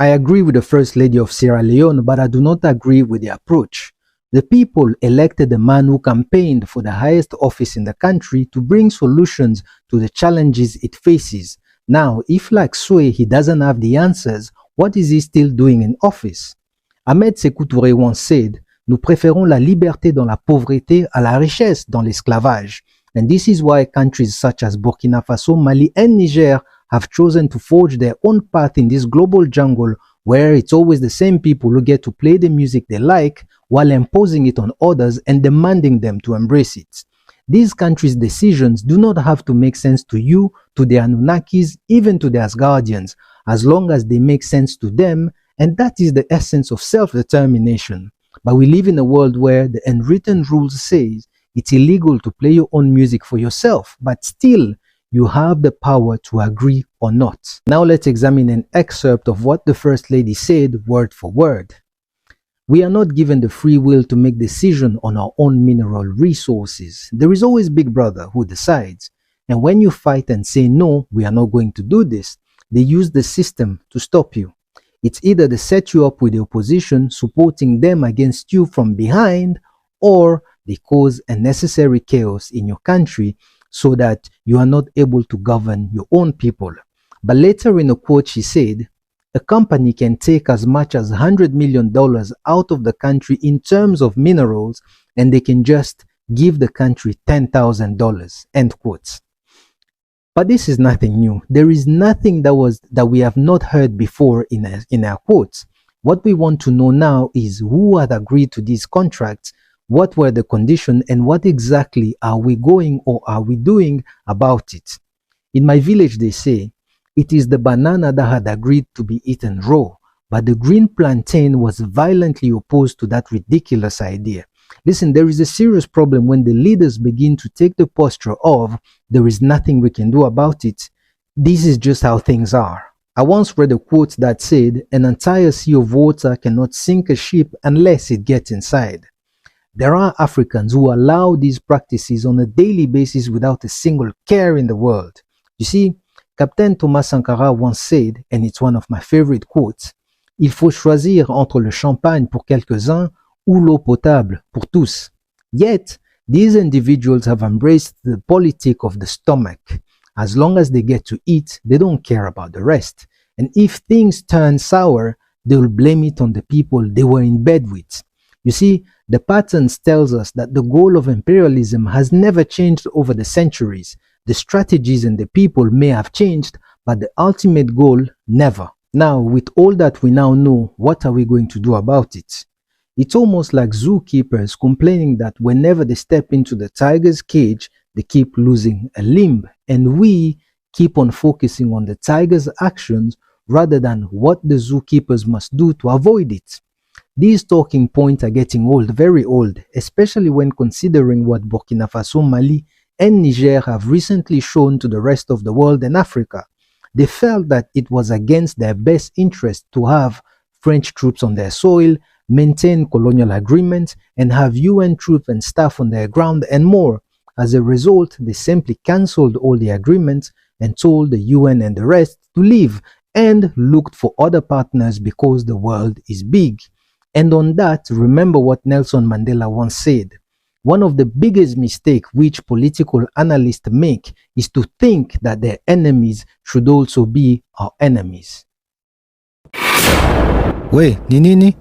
I agree with the First Lady of Sierra Leone, but I do not agree with the approach. The people elected a man who campaigned for the highest office in the country to bring solutions to the challenges it faces. Now, if like Sway he doesn't have the answers, what is he still doing in office? Ahmed Sékou Touré once said, "Nous préférons la liberté dans la pauvreté à la richesse dans l'esclavage." And this is why countries such as Burkina Faso, Mali, and Niger have chosen to forge their own path in this global jungle where it's always the same people who get to play the music they like while imposing it on others and demanding them to embrace it. These countries' decisions do not have to make sense to you, to the Anunnakis, even to the Asgardians, as long as they make sense to them, and that is the essence of self-determination. But we live in a world where the unwritten rules says it's illegal to play your own music for yourself, but still, you have the power to agree or not. Now let's examine an excerpt of what the First Lady said word for word. "We are not given the free will to make decisions on our own mineral resources. There is always Big Brother who decides. And when you fight and say, no, we are not going to do this, they use the system to stop you. It's either they set you up with the opposition, supporting them against you from behind, or they cause unnecessary chaos in your country so that you are not able to govern your own people." But later in a quote she said, "A company can take as much as $100 million out of the country in terms of minerals, and they can just give the country $10,000, end quotes. But this is nothing new. There is nothing that we have not heard before in our quotes. What we want to know now is who had agreed to these contracts, what were the conditions, and what exactly are we going or are we doing about it. In my village, they say, it is the banana that had agreed to be eaten raw, but the green plantain was violently opposed to that ridiculous idea. Listen, there is a serious problem when the leaders begin to take the posture of, there is nothing we can do about it. This is just how things are. I once read a quote that said, an entire sea of water cannot sink a ship unless it gets inside. There are Africans who allow these practices on a daily basis without a single care in the world. You see, Captain Thomas Sankara once said, and it's one of my favorite quotes, "Il faut choisir entre le champagne pour quelques-uns ou l'eau potable pour tous." Yet, these individuals have embraced the politic of the stomach. As long as they get to eat, they don't care about the rest. And if things turn sour, they will blame it on the people they were in bed with. You see, the patterns tells us that the goal of imperialism has never changed over the centuries. The strategies and the people may have changed, but the ultimate goal never. Now, with all that we now know, what are we going to do about it? It's almost like zookeepers complaining that whenever they step into the tiger's cage, they keep losing a limb, and we keep on focusing on the tiger's actions rather than what the zookeepers must do to avoid it. These talking points are getting old, very old, especially when considering what Burkina Faso, Mali, and Niger have recently shown to the rest of the world and Africa. They felt that it was against their best interest to have French troops on their soil, maintain colonial agreements, and have UN troops and staff on their ground and more. As a result, they simply cancelled all the agreements and told the UN and the rest to leave and looked for other partners because the world is big. And on that, remember what Nelson Mandela once said. One of the biggest mistakes which political analysts make is to think that their enemies should also be our enemies. We, ni nini?